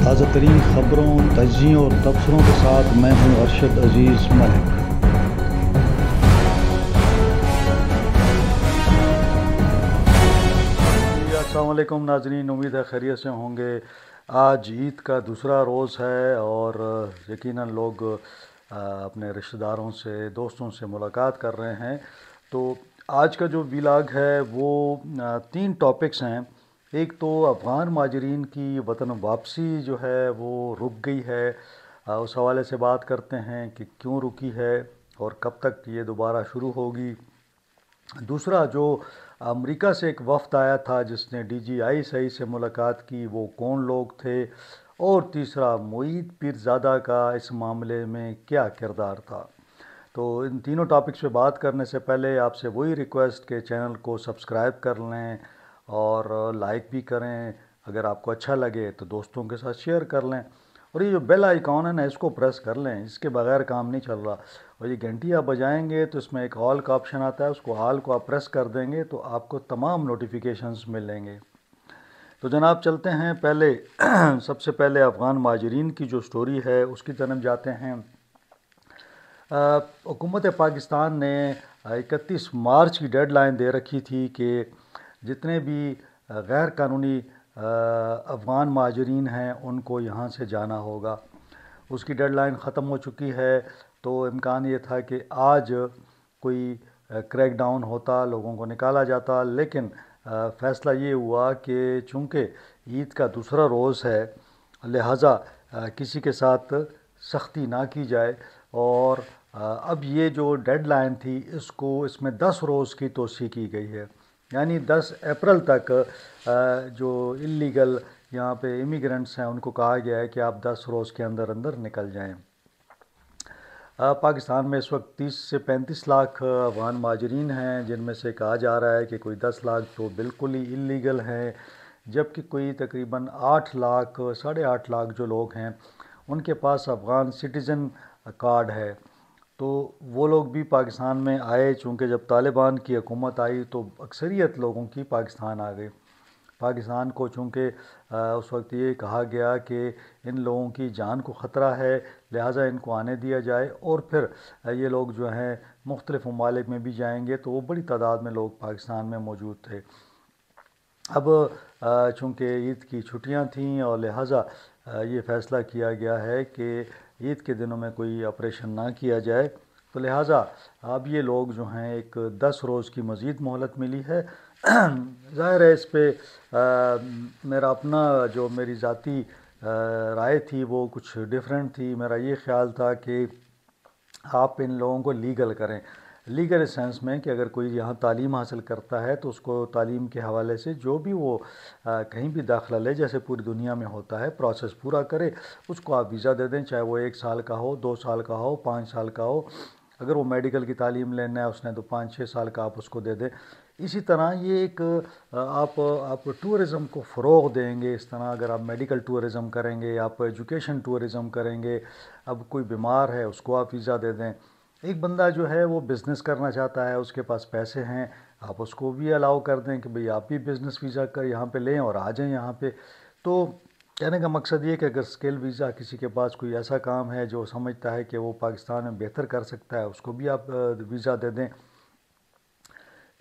تازہ ترین خبروں، تجزیوں اور تبصروں کے ساتھ میں ہوں ارشد عزیز ملک۔ السلام علیکم ناظرین، امید ہے خیریت سے ہوں گے۔ آج عید کا دوسرا روز ہے اور یقیناً لوگ اپنے رشتہ داروں سے، دوستوں سے ملاقات کر رہے ہیں۔ تو آج کا جو ویلاگ ہے وہ 3 ٹاپکس ہیں۔ ایک تو افغان مہاجرین کی وطن واپسی جو ہے وہ رک گئی ہے، اس حوالے سے بات کرتے ہیں کہ کیوں رکی ہے اور کب تک یہ دوبارہ شروع ہوگی۔ دوسرا، جو امریکہ سے ایک وفد آیا تھا جس نے DGI سے ملاقات کی، وہ کون لوگ تھے؟ اور تیسرا، معید پیرزادہ کا اس معاملے میں کیا کردار تھا؟ تو ان تینوں ٹاپکس پہ بات کرنے سے پہلے آپ سے وہی ریکویسٹ کہ چینل کو سبسکرائب کر لیں اور لائک بھی کریں، اگر آپ کو اچھا لگے تو دوستوں کے ساتھ شیئر کر لیں، اور یہ جو بیل آئیکن ہے نا اس کو پریس کر لیں، اس کے بغیر کام نہیں چل رہا۔ اور یہ گھنٹی آپ بجائیں گے تو اس میں ایک آل کا آپشن آتا ہے، اس کو آل کو آپ پریس کر دیں گے تو آپ کو تمام نوٹیفیکیشنز ملیں گے۔ تو جناب چلتے ہیں، پہلے سب سے پہلے افغان مہاجرین کی جو سٹوری ہے اس کی طرف جاتے ہیں۔ حکومت پاکستان نے 31 مارچ کی ڈیڈ لائن دے رکھی تھی کہ جتنے بھی غیر قانونی افغان مہاجرین ہیں ان کو یہاں سے جانا ہوگا۔ اس کی ڈیڈ لائن ختم ہو چکی ہے، تو امکان یہ تھا کہ آج کوئی کریک ڈاؤن ہوتا، لوگوں کو نکالا جاتا، لیکن فیصلہ یہ ہوا کہ چونکہ عید کا دوسرا روز ہے لہٰذا کسی کے ساتھ سختی نہ کی جائے، اور اب یہ جو ڈیڈ لائن تھی اس میں 10 روز کی توسیع کی گئی ہے، یعنی 10 اپریل تک جو اللیگل یہاں پہ امیگرنٹس ہیں ان کو کہا گیا ہے کہ آپ 10 روز کے اندر اندر نکل جائیں۔ پاکستان میں اس وقت 30 سے 35 لاکھ افغان مہاجرین ہیں، جن میں سے کہا جا رہا ہے کہ کوئی 10 لاکھ تو بالکل ہی اللیگل ہیں، جبکہ کوئی تقریباً 8 لاکھ، 8.5 لاکھ جو لوگ ہیں ان کے پاس افغان سٹیزن کارڈ ہے۔ تو وہ لوگ بھی پاکستان میں آئے، چونکہ جب طالبان کی حکومت آئی تو اکثریت لوگوں کی پاکستان آ گئی۔ پاکستان کو چونکہ اس وقت یہ کہا گیا کہ ان لوگوں کی جان کو خطرہ ہے لہٰذا ان کو آنے دیا جائے، اور پھر یہ لوگ جو ہیں مختلف ممالک میں بھی جائیں گے، تو وہ بڑی تعداد میں لوگ پاکستان میں موجود تھے۔ اب چونکہ عید کی چھٹیاں تھیں اور لہٰذا یہ فیصلہ کیا گیا ہے کہ عید کے دنوں میں کوئی آپریشن نہ کیا جائے، تو لہٰذا اب یہ لوگ جو ہیں ایک 10 روز کی مزید مہلت ملی ہے۔ ظاہر ہے اس پہ میری ذاتی رائے تھی وہ کچھ ڈیفرنٹ تھی۔ میرا یہ خیال تھا کہ آپ ان لوگوں کو لیگل کریں، لیگل اس سینس میں کہ اگر کوئی یہاں تعلیم حاصل کرتا ہے تو اس کو تعلیم کے حوالے سے جو بھی وہ کہیں بھی داخلہ لے، جیسے پوری دنیا میں ہوتا ہے، پروسیس پورا کرے، اس کو آپ ویزا دے دیں، چاہے وہ 1 سال کا ہو، 2 سال کا ہو، 5 سال کا ہو۔ اگر وہ میڈیکل کی تعلیم لینا ہے اس نے تو 5-6 سال کا آپ اس کو دے دیں۔ اسی طرح یہ ایک آپ ٹورزم کو فروغ دیں گے۔ اس طرح اگر آپ میڈیکل ٹورزم کریں گے، آپ ایجوکیشن ٹورزم کریں گے، اب کوئی بیمار ہے اس کو آپ ویزا دے دیں۔ ایک بندہ جو ہے وہ بزنس کرنا چاہتا ہے، اس کے پاس پیسے ہیں، آپ اس کو بھی الاؤ کر دیں کہ بھئی آپ بھی بزنس ویزا کر یہاں پہ لیں اور آ جائیں یہاں پہ۔ تو کہنے کا مقصد یہ کہ اگر اسکل ویزا کسی کے پاس کوئی ایسا کام ہے جو سمجھتا ہے کہ وہ پاکستان میں بہتر کر سکتا ہے، اس کو بھی آپ ویزا دے دیں۔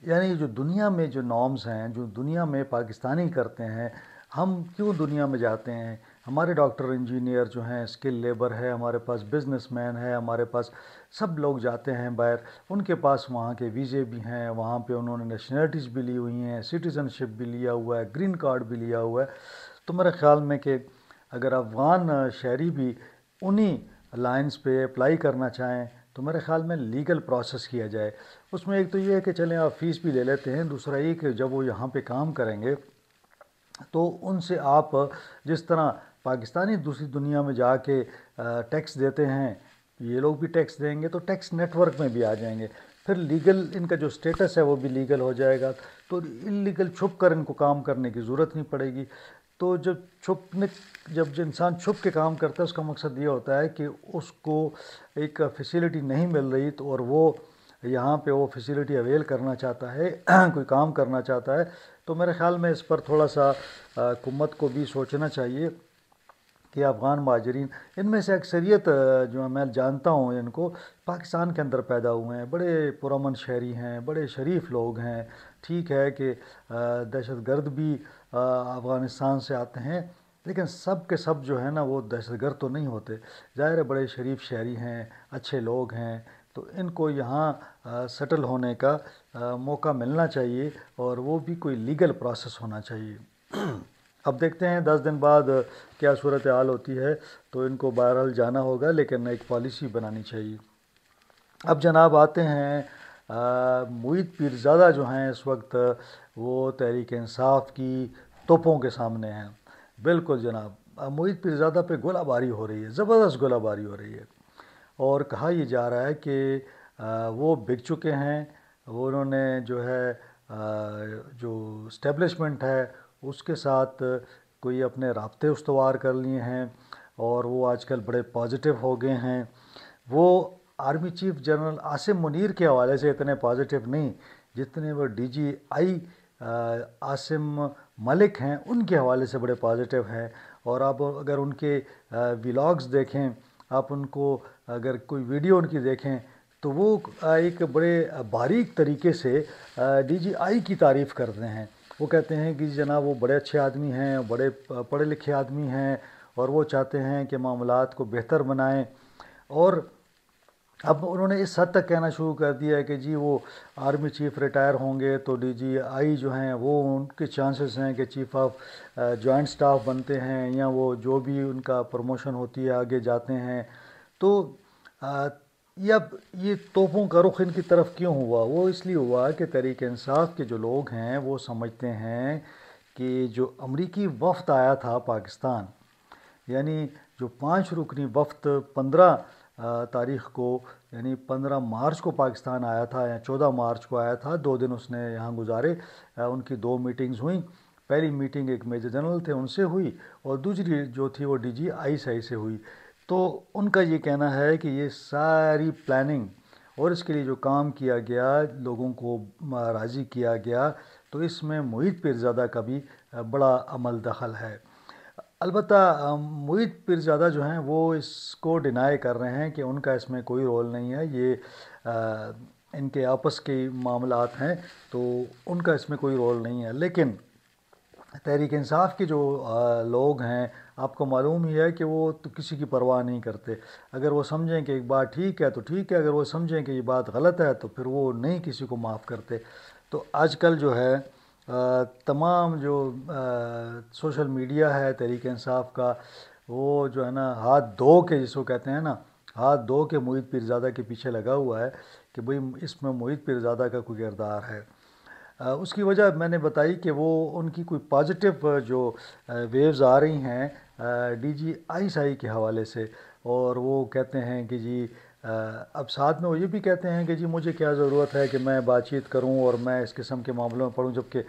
یعنی جو دنیا میں جو نارمز ہیں، جو دنیا میں پاکستانی کرتے ہیں، ہم کیوں دنیا میں جاتے ہیں؟ ہمارے ڈاکٹر انجینئر جو ہیں اسکل لیبر ہے، ہمارے پاس بزنس مین ہے، ہمارے پاس سب لوگ جاتے ہیں باہر، ان کے پاس وہاں کے ویزے بھی ہیں، وہاں پہ انہوں نے نیشنلٹیز بھی لی ہوئی ہیں، سٹیزن شپ بھی لیا ہوا ہے، گرین کارڈ بھی لیا ہوا ہے۔ تو میرے خیال میں کہ اگر افغان شہری بھی انہی لائنز پہ اپلائی کرنا چاہیں تو میرے خیال میں لیگل پروسیس کیا جائے۔ اس میں ایک تو یہ ہے کہ چلیں آپ فیس بھی لے لیتے ہیں، دوسرا یہ کہ جب وہ یہاں پہ کام کریں گے تو ان سے آپ جس طرح پاکستانی دوسری دنیا میں جا کے ٹیکس دیتے ہیں، یہ لوگ بھی ٹیکس دیں گے تو ٹیکس نیٹ ورک میں بھی آ جائیں گے، پھر لیگل ان کا جو سٹیٹس ہے وہ بھی لیگل ہو جائے گا، تو انلیگل چھپ کر ان کو کام کرنے کی ضرورت نہیں پڑے گی۔ تو جب انسان چھپ کے کام کرتا ہے اس کا مقصد یہ ہوتا ہے کہ اس کو ایک فیسیلٹی نہیں مل رہی تو اور وہ یہاں پہ وہ فیسیلٹی اویل کرنا چاہتا ہے، کوئی کام کرنا چاہتا ہے، تو میرے خیال میں اس پر تھوڑا سا حکومت کو بھی سوچنا چاہیے کہ افغان مہاجرین ان میں سے اکثریت جو میں جانتا ہوں ان کو پاکستان کے اندر پیدا ہوئے ہیں، بڑے پرامن شہری ہیں، بڑے شریف لوگ ہیں۔ ٹھیک ہے کہ دہشت گرد بھی افغانستان سے آتے ہیں، لیکن سب کے سب جو ہے نا وہ دہشت گرد تو نہیں ہوتے، ظاہر ہے بڑے شریف شہری ہیں، اچھے لوگ ہیں، تو ان کو یہاں سیٹل ہونے کا موقع ملنا چاہیے، اور وہ بھی کوئی لیگل پروسیس ہونا چاہیے۔ اب دیکھتے ہیں 10 دن بعد کیا صورتحال ہوتی ہے، تو ان کو بہرحال جانا ہوگا، لیکن ایک پالیسی بنانی چاہیے۔ اب جناب آتے ہیں معید پیرزادہ جو ہیں اس وقت وہ تحریک انصاف کی توپوں کے سامنے ہیں۔ بالکل جناب، معید پیرزادہ پہ گولہ باری ہو رہی ہے، زبردست گولہ باری ہو رہی ہے، اور کہا یہ جا رہا ہے کہ وہ بک چکے ہیں، وہ انہوں نے جو ہے جو اسٹیبلشمنٹ ہے اس کے ساتھ کوئی اپنے رابطے استوار کر لیے ہیں، اور وہ آج کل بڑے پازیٹیو ہو گئے ہیں۔ وہ army chief general Asim Munir کے حوالے سے اتنے پازیٹیو نہیں جتنے وہ ڈی جی آئی عاصم ملک ہیں ان کے حوالے سے بڑے پازیٹیو ہیں۔ اور آپ اگر ان کے ولاگز دیکھیں، آپ ان کو اگر کوئی ویڈیو ان کی دیکھیں، تو وہ ایک بڑے باریک طریقے سے ڈی جی آئی کی تعریف کرتے ہیں۔ وہ کہتے ہیں کہ جناب وہ بڑے اچھے آدمی ہیں، بڑے پڑھے لکھے آدمی ہیں، اور وہ چاہتے ہیں کہ معاملات کو بہتر بنائیں۔ اور اب انہوں نے اس حد تک کہنا شروع کر دیا ہے کہ جی وہ آرمی چیف ریٹائر ہوں گے تو ڈی جی آئی جو ہیں وہ ان کے چانسز ہیں کہ چیف آف جوائنٹ سٹاف بنتے ہیں، یا وہ جو بھی ان کا پروموشن ہوتی ہے آگے جاتے ہیں۔ تو یہ توپوں کا رخ ان کی طرف کیوں ہوا؟ وہ اس لیے ہوا کہ تحریک انصاف کے جو لوگ ہیں وہ سمجھتے ہیں کہ جو امریکی وفد آیا تھا پاکستان، یعنی جو 5 رکنی وفد 15 تاریخ کو، یعنی 15 مارچ کو پاکستان آیا تھا یا 14 مارچ کو آیا تھا، 2 دن اس نے یہاں گزارے۔ ان کی 2 میٹنگز ہوئیں، پہلی میٹنگ ایک میجر جنرل تھے ان سے ہوئی، اور دوسری جو تھی وہ ڈی جی آئی سے ہوئی۔ تو ان کا یہ کہنا ہے کہ یہ ساری پلاننگ اور اس کے لیے جو کام کیا گیا، لوگوں کو راضی کیا گیا، تو اس میں معید پیرزادہ کا بھی بڑا عمل دخل ہے۔ البتہ معید پیرزادہ جو ہیں وہ اس کو ڈینائی کر رہے ہیں کہ ان کا اس میں کوئی رول نہیں ہے، یہ ان کے آپس کے معاملات ہیں، تو ان کا اس میں کوئی رول نہیں ہے۔ لیکن تحریک انصاف کے جو لوگ ہیں، آپ کو معلوم ہی ہے کہ وہ تو کسی کی پرواہ نہیں کرتے۔ اگر وہ سمجھیں کہ ایک بات ٹھیک ہے تو ٹھیک ہے، اگر وہ سمجھیں کہ یہ بات غلط ہے تو پھر وہ نہیں کسی کو معاف کرتے۔ تو آج کل جو ہے تمام جو سوشل میڈیا ہے تحریک انصاف کا، وہ جو ہے نا ہاتھ دھو کے، جس کو کہتے ہیں نا ہاتھ دھو کے معید پیرزادہ کے پیچھے لگا ہوا ہے کہ بھئی اس میں معید پیرزادہ کا کوئی کردار ہے۔ اس کی وجہ میں نے بتائی کہ وہ ان کی کوئی پازیٹیو جو ویوز آ رہی ہیں ڈی جی آئی کے حوالے سے، اور وہ کہتے ہیں کہ جی اب ساتھ میں وہ یہ بھی کہتے ہیں کہ جی مجھے کیا ضرورت ہے کہ میں بات چیت کروں اور میں اس قسم کے معاملوں میں پڑھوں، جبکہ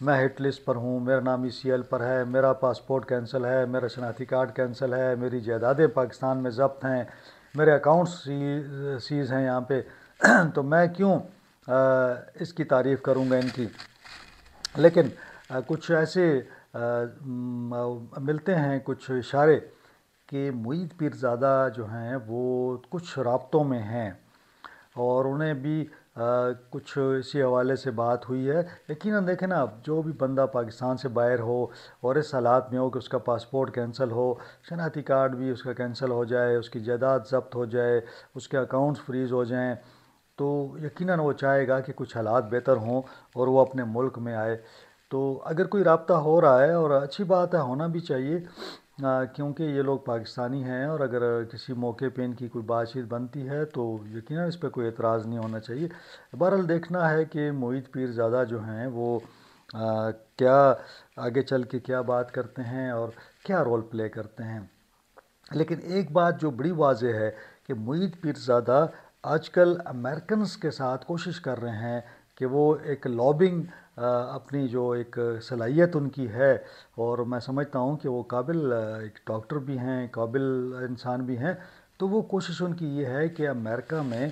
میں ہٹ لسٹ پر ہوں، میرا نام ای سی ایل پر ہے، میرا پاسپورٹ کینسل ہے، میرا شناختی کارڈ کینسل ہے، میری جائیدادیں پاکستان میں ضبط ہیں، میرے اکاؤنٹس سیز ہیں یہاں پہ، تو میں کیوں اس کی تعریف کروں گا ان کی۔ لیکن کچھ ایسے ملتے ہیں کچھ اشارے کہ معید پیرزادہ جو ہیں وہ کچھ رابطوں میں ہیں، اور انہیں بھی کچھ اسی حوالے سے بات ہوئی ہے۔ یقیناً دیکھیں نا، جو بھی بندہ پاکستان سے باہر ہو اور اس حالات میں ہو کہ اس کا پاسپورٹ کینسل ہو، شناختی کارڈ بھی اس کا کینسل ہو جائے، اس کی جائیداد ضبط ہو جائے، اس کے اکاؤنٹس فریز ہو جائیں، تو یقیناً وہ چاہے گا کہ کچھ حالات بہتر ہوں اور وہ اپنے ملک میں آئے۔ تو اگر کوئی رابطہ ہو رہا ہے، اور اچھی بات ہے، ہونا بھی چاہیے، کیونکہ یہ لوگ پاکستانی ہیں، اور اگر کسی موقع پہ ان کی کوئی بات چیت بنتی ہے تو یقیناً اس پہ کوئی اعتراض نہیں ہونا چاہیے۔ بہرحال دیکھنا ہے کہ معید پیرزادہ جو ہیں وہ کیا آگے چل کے کیا بات کرتے ہیں اور کیا رول پلے کرتے ہیں۔ لیکن ایک بات جو بڑی واضح ہے کہ معید پیرزادہ آج کل امریکنز کے ساتھ کوشش کر رہے ہیں کہ وہ ایک لابنگ اپنی جو ایک صلاحیت ان کی ہے، اور میں سمجھتا ہوں کہ وہ قابل ایک ڈاکٹر بھی ہیں، قابل انسان بھی ہیں، تو وہ کوشش ان کی یہ ہے کہ امریکہ میں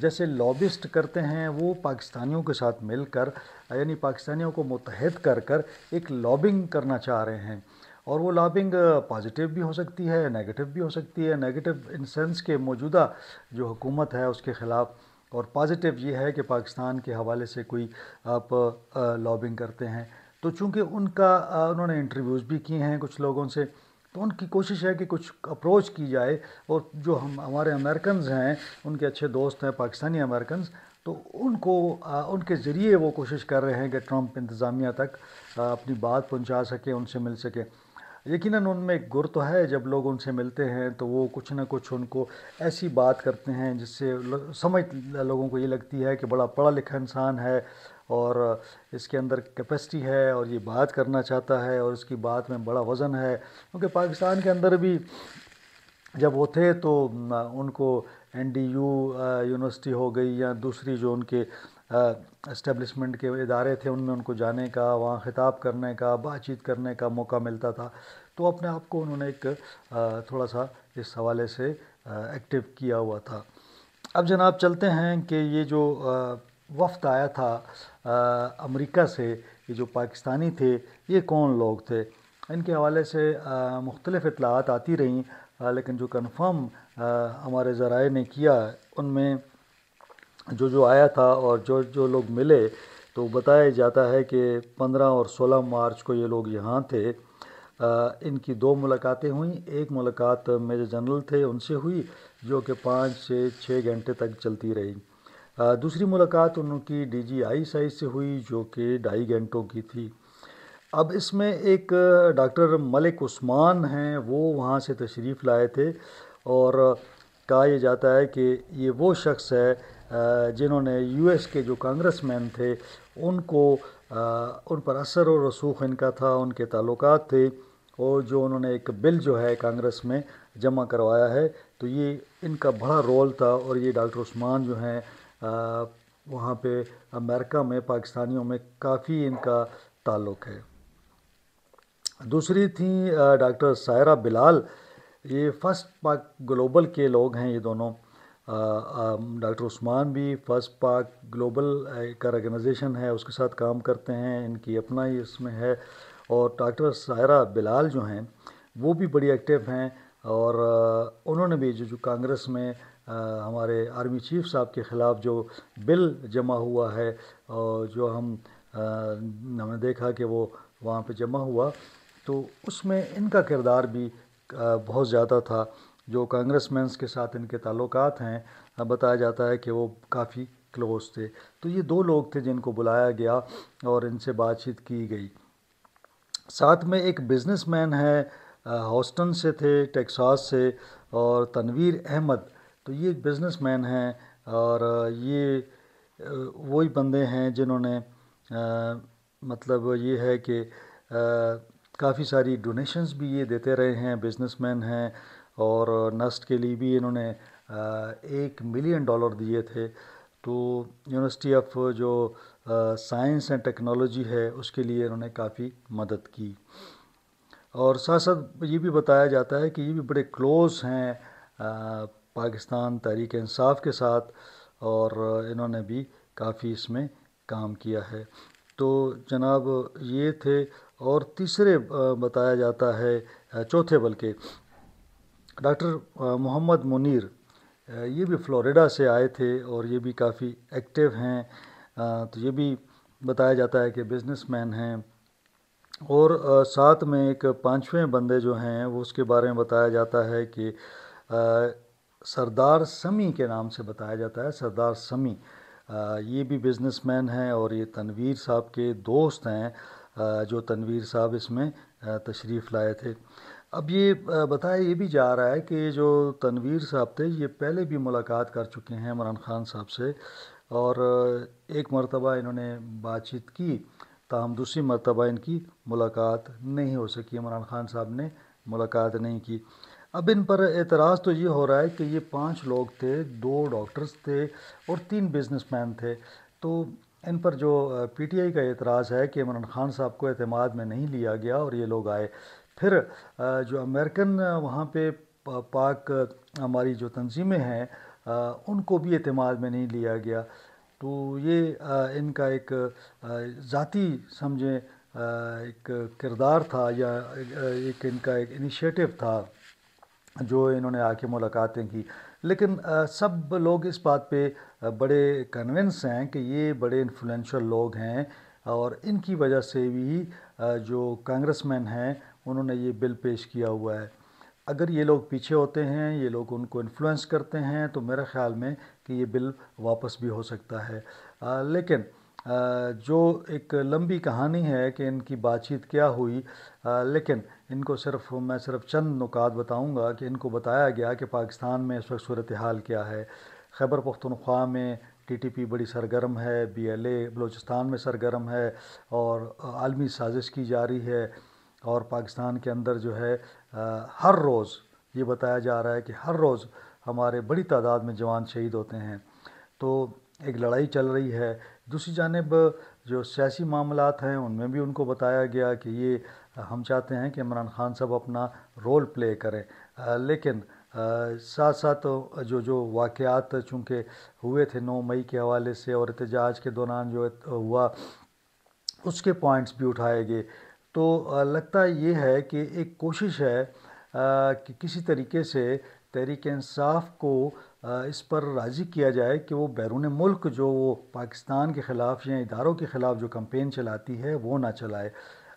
جیسے لابسٹ کرتے ہیں وہ پاکستانیوں کے ساتھ مل کر، یعنی پاکستانیوں کو متحد کر کر ایک لابنگ کرنا چاہ رہے ہیں، اور وہ لابنگ پازیٹیو بھی ہو سکتی ہے، نیگیٹو بھی ہو سکتی ہے۔ نیگیٹو ان سینس کہ موجودہ جو حکومت ہے اس کے خلاف، اور پازیٹیو یہ ہے کہ پاکستان کے حوالے سے کوئی آپ لابنگ کرتے ہیں۔ تو چونکہ انہوں نے انٹرویوز بھی کیے ہیں کچھ لوگوں سے، تو ان کی کوشش ہے کہ کچھ اپروچ کی جائے، اور جو ہمارے امریکنز ہیں، ان کے اچھے دوست ہیں پاکستانی امریکنز، تو ان کے ذریعے وہ کوشش کر رہے ہیں کہ ٹرمپ انتظامیہ تک اپنی بات پہنچا سکے، ان سے مل سکے۔ یقیناً ان میں ایک گر تو ہے، جب لوگ ان سے ملتے ہیں تو وہ کچھ نہ کچھ ان کو ایسی بات کرتے ہیں جس سے سمجھ لوگوں کو یہ لگتی ہے کہ بڑا پڑھا لکھا انسان ہے، اور اس کے اندر کیپیسٹی ہے، اور یہ بات کرنا چاہتا ہے، اور اس کی بات میں بڑا وزن ہے۔ کیونکہ پاکستان کے اندر بھی جب وہ تھے تو ان کو این ڈی یو یونیورسٹی ہو گئی، یا دوسری جو ان کے اسٹیبلشمنٹ کے ادارے تھے، ان میں ان کو جانے کا، وہاں خطاب کرنے کا، بات چیت کرنے کا موقع ملتا تھا۔ تو اپنے آپ کو انہوں نے ایک تھوڑا سا اس حوالے سے ایکٹیو کیا ہوا تھا۔ اب جناب چلتے ہیں کہ یہ جو وفد آیا تھا امریکہ سے، یہ جو پاکستانی تھے، یہ کون لوگ تھے؟ ان کے حوالے سے مختلف اطلاعات آتی رہیں، لیکن جو کنفرم ہمارے ذرائع نے کیا، ان میں جو آیا تھا اور جو لوگ ملے، تو بتایا جاتا ہے کہ 15 اور 16 مارچ کو یہ لوگ یہاں تھے۔ ان کی 2 ملاقاتیں ہوئیں۔ ایک ملاقات میجر جنرل تھے ان سے ہوئی، جو کہ 5 سے 6 گھنٹے تک چلتی رہی۔ دوسری ملاقات ان کی ڈی جی آئی سائز سے ہوئی، جو کہ 2.5 گھنٹوں کی تھی۔ اب اس میں ایک ڈاکٹر ملک عثمان ہیں، وہ وہاں سے تشریف لائے تھے، اور کہا یہ جاتا ہے کہ یہ وہ شخص ہے جنہوں نے یو ایس کے جو کانگریس مین تھے، ان پر اثر و رسوخ ان کا تھا، ان کے تعلقات تھے، اور جو انہوں نے ایک بل جو ہے کانگریس میں جمع کروایا ہے، تو یہ ان کا بڑا رول تھا۔ اور یہ ڈاکٹر عثمان جو ہیں وہاں پہ امریکہ میں پاکستانیوں میں کافی ان کا تعلق ہے۔ دوسری تھیں ڈاکٹر سائرہ بلال، یہ فرسٹ پاک گلوبل کے لوگ ہیں یہ دونوں۔ ڈاکٹر عثمان بھی فرسٹ پاک گلوبل ایک آرگنائزیشن ہے، اس کے ساتھ کام کرتے ہیں، ان کی اپنا ہی اس میں ہے۔ اور ڈاکٹر سائرہ بلال جو ہیں وہ بھی بڑی ایکٹیو ہیں، اور انہوں نے بھی جو کانگریس میں ہمارے آرمی چیف صاحب کے خلاف جو بل جمع ہوا ہے، اور جو ہم نے دیکھا کہ وہ وہاں پہ جمع ہوا، تو اس میں ان کا کردار بھی بہت زیادہ تھا۔ جو کانگریس مینس کے ساتھ ان کے تعلقات ہیں، بتایا جاتا ہے کہ وہ کافی کلوز تھے۔ تو یہ 2 لوگ تھے جن کو بلایا گیا اور ان سے بات چیت کی گئی۔ ساتھ میں ایک بزنس مین ہے، ہاسٹن سے تھے، ٹیکساس سے، اور تنویر احمد۔ تو یہ ایک بزنس مین ہیں، اور یہ وہی بندے ہیں جنہوں نے مطلب یہ ہے کہ کافی ساری ڈونیشنز بھی یہ دیتے رہے ہیں، بزنس مین ہیں، اور نسٹ کے لیے بھی انہوں نے $1 ملین دیے تھے۔ تو یونیورسٹی آف جو سائنس اینڈ ٹیکنالوجی ہے اس کے لیے انہوں نے کافی مدد کی۔ اور ساتھ ساتھ یہ بھی بتایا جاتا ہے کہ یہ بھی بڑے کلوز ہیں پاکستان تحریک انصاف کے ساتھ، اور انہوں نے بھی کافی اس میں کام کیا ہے۔ تو جناب یہ تھے۔ اور تیسرے بتایا جاتا ہے، چوتھے بلکہ، ڈاکٹر محمد منیر، یہ بھی فلوریڈا سے آئے تھے، اور یہ بھی کافی ایکٹیو ہیں۔ تو یہ بھی بتایا جاتا ہے کہ بزنس مین ہیں۔ اور ساتھ میں ایک 5ویں بندے جو ہیں وہ اس کے بارے میں بتایا جاتا ہے کہ سردار سمی کے نام سے بتایا جاتا ہے، سردار سمی، یہ بھی بزنس مین ہیں، اور یہ تنویر صاحب کے دوست ہیں، جو تنویر صاحب اس میں تشریف لائے تھے۔ اب یہ بتایا یہ بھی جا رہا ہے کہ جو تنویر صاحب تھے یہ پہلے بھی ملاقات کر چکے ہیں عمران خان صاحب سے، اور ایک مرتبہ انہوں نے بات چیت کی، تاہم دوسری مرتبہ ان کی ملاقات نہیں ہو سکی، عمران خان صاحب نے ملاقات نہیں کی۔ اب ان پر اعتراض تو یہ ہو رہا ہے کہ یہ 5 لوگ تھے، 2 ڈاکٹرز تھے اور 3 بزنس مین تھے۔ تو ان پر جو پی ٹی آئی کا اعتراض ہے کہ عمران خان صاحب کو اعتماد میں نہیں لیا گیا اور یہ لوگ آئے۔ پھر جو امریکن وہاں پہ پاک ہماری جو تنظیمیں ہیں ان کو بھی اعتماد میں نہیں لیا گیا۔ تو یہ ان کا ایک ذاتی سمجھیں ایک کردار تھا یا ایک ان کا ایک انیشیٹو تھا جو انہوں نے آ کے ملاقاتیں کی، لیکن سب لوگ اس بات پہ بڑے کنونس ہیں کہ یہ بڑے انفلوئنشل لوگ ہیں، اور ان کی وجہ سے بھی جو کانگریس مین ہیں انہوں نے یہ بل پیش کیا ہوا ہے۔ اگر یہ لوگ پیچھے ہوتے ہیں، یہ لوگ ان کو انفلوئنس کرتے ہیں، تو میرے خیال میں کہ یہ بل واپس بھی ہو سکتا ہے۔ لیکن جو ایک لمبی کہانی ہے کہ ان کی بات چیت کیا ہوئی، لیکن ان کو میں صرف چند نکات بتاؤں گا کہ ان کو بتایا گیا کہ پاکستان میں اس وقت صورتحال کیا ہے۔ خیبر پختونخوا میں ٹی ٹی پی بڑی سرگرم ہے، بی ایل اے بلوچستان میں سرگرم ہے، اور عالمی سازش کی جا رہی ہے، اور پاکستان کے اندر جو ہے ہر روز یہ بتایا جا رہا ہے کہ ہر روز ہمارے بڑی تعداد میں جوان شہید ہوتے ہیں۔ تو ایک لڑائی چل رہی ہے۔ دوسری جانب جو سیاسی معاملات ہیں ان میں بھی ان کو بتایا گیا کہ یہ ہم چاہتے ہیں کہ عمران خان صاحب اپنا رول پلے کریں، لیکن ساتھ ساتھ جو واقعات چونکہ ہوئے تھے 9 مئی کے حوالے سے، اور احتجاج کے دوران جو ہوا اس کے پوائنٹس بھی اٹھائے گئے، تو لگتا یہ ہے کہ ایک کوشش ہے کہ کسی طریقے سے تحریک انصاف کو اس پر راضی کیا جائے کہ وہ بیرون ملک جو وہ پاکستان کے خلاف یا اداروں کے خلاف جو کمپین چلاتی ہے وہ نہ چلائے۔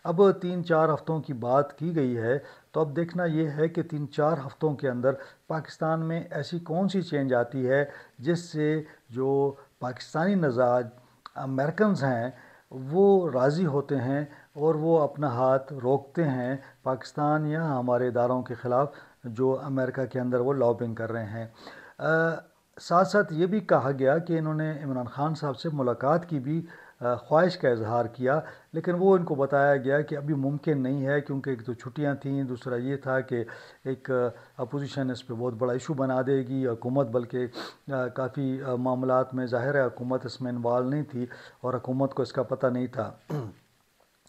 اب 3-4 ہفتوں کی بات کی گئی ہے، تو اب دیکھنا یہ ہے کہ 3-4 ہفتوں کے اندر پاکستان میں ایسی کون سی چینج آتی ہے جس سے جو پاکستانی مزاج امریکنز ہیں وہ راضی ہوتے ہیں، اور وہ اپنا ہاتھ روکتے ہیں پاکستان یا ہمارے اداروں کے خلاف جو امریکہ کے اندر وہ لابنگ کر رہے ہیں۔ ساتھ ساتھ یہ بھی کہا گیا کہ انہوں نے عمران خان صاحب سے ملاقات کی بھی خواہش کا اظہار کیا، لیکن وہ ان کو بتایا گیا کہ ابھی ممکن نہیں ہے، کیونکہ ایک تو چھٹیاں تھیں، دوسرا یہ تھا کہ ایک اپوزیشن اس پہ بہت بڑا ایشو بنا دے گی، حکومت بلکہ کافی معاملات میں ظاہر ہے حکومت اس میں انوالو نہیں تھی، اور حکومت کو اس کا پتہ نہیں تھا۔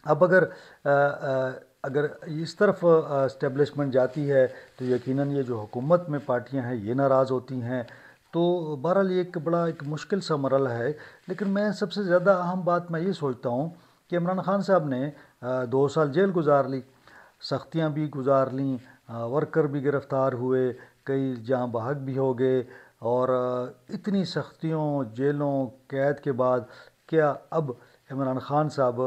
اب اگر اس طرف اسٹیبلشمنٹ جاتی ہے تو یقیناً یہ جو حکومت میں پارٹیاں ہیں یہ ناراض ہوتی ہیں، تو بہرحال یہ ایک مشکل سا مرحلہ ہے۔ لیکن میں سب سے زیادہ اہم بات میں یہ سوچتا ہوں کہ عمران خان صاحب نے 2 سال جیل گزار لی، سختیاں بھی گزار لیں، ورکر بھی گرفتار ہوئے، کئی جاں بحق بھی ہو گئے، اور اتنی سختیوں، جیلوں، قید کے بعد کیا اب عمران خان صاحب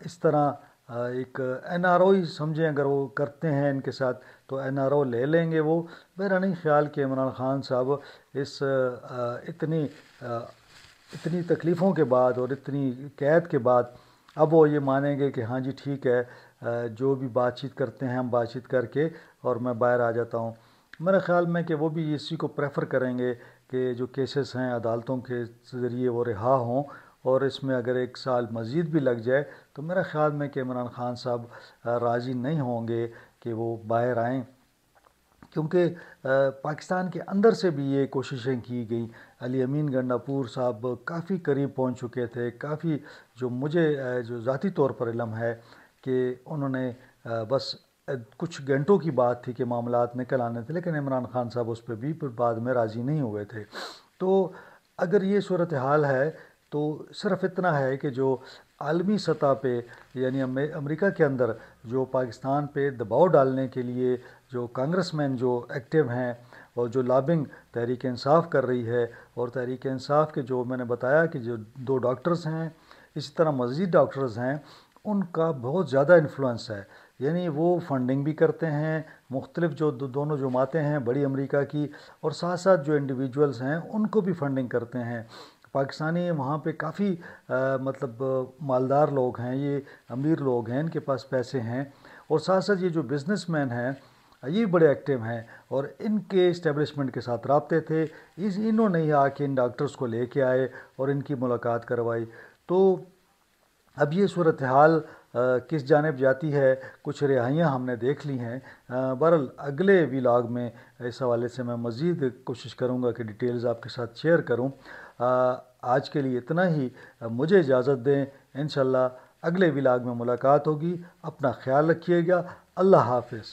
اس طرح ایک این آر او ہی سمجھیں اگر وہ کرتے ہیں ان کے ساتھ تو این آر او لے لیں گے وہ؟ میرا نہیں خیال کہ عمران خان صاحب اس اتنی تکلیفوں کے بعد اور اتنی قید کے بعد اب وہ یہ مانیں گے کہ ہاں جی ٹھیک ہے، جو بھی بات چیت کرتے ہیں ہم بات چیت کر کے اور میں باہر آ جاتا ہوں۔ میرے خیال میں کہ وہ بھی اسی کو پریفر کریں گے کہ جو کیسز ہیں عدالتوں کے ذریعے وہ رہا ہوں، اور اس میں اگر 1 سال مزید بھی لگ جائے تو میرا خیال میں کہ عمران خان صاحب راضی نہیں ہوں گے کہ وہ باہر آئیں، کیونکہ پاکستان کے اندر سے بھی یہ کوششیں کی گئیں۔ علی امین گنڈاپور صاحب کافی قریب پہنچ چکے تھے، کافی جو مجھے جو ذاتی طور پر علم ہے کہ انہوں نے بس کچھ گھنٹوں کی بات تھی کہ معاملات نکل آنے تھے، لیکن عمران خان صاحب اس پہ بھی بعد میں راضی نہیں ہوئے تھے۔ تو اگر یہ صورتحال ہے تو صرف اتنا ہے کہ جو عالمی سطح پہ یعنی امریکہ کے اندر جو پاکستان پہ دباؤ ڈالنے کے لیے جو کانگریس مین جو ایکٹیو ہیں اور جو لابنگ تحریک انصاف کر رہی ہے، اور تحریک انصاف کے جو میں نے بتایا کہ جو 2 ڈاکٹرز ہیں، اسی طرح مزید ڈاکٹرز ہیں، ان کا بہت زیادہ انفلوئنس ہے، یعنی وہ فنڈنگ بھی کرتے ہیں مختلف جو دونوں جماعتیں ہیں بڑی امریکہ کی، اور ساتھ ساتھ جو انڈیویجولز ہیں ان کو بھی فنڈنگ کرتے ہیں۔ پاکستانی وہاں پہ کافی مطلب مالدار لوگ ہیں، یہ امیر لوگ ہیں، ان کے پاس پیسے ہیں، اور ساتھ ساتھ یہ جو بزنس مین ہیں یہ بڑے ایکٹیو ہیں، اور ان کے اسٹیبلشمنٹ کے ساتھ رابطے تھے، انہوں نے ہی آ کے ان ڈاکٹرز کو لے کے آئے اور ان کی ملاقات کروائی۔ تو اب یہ صورتحال کس جانب جاتی ہے؟ کچھ رہائیاں ہم نے دیکھ لی ہیں، بہرحال اگلے ولاگ میں اس حوالے سے میں مزید کوشش کروں گا کہ ڈیٹیلز آپ کے ساتھ شیئر کروں۔ آج کے لیے اتنا ہی، مجھے اجازت دیں، انشاءاللہ اگلے ولاگ میں ملاقات ہوگی۔ اپنا خیال رکھیے گا، اللہ حافظ۔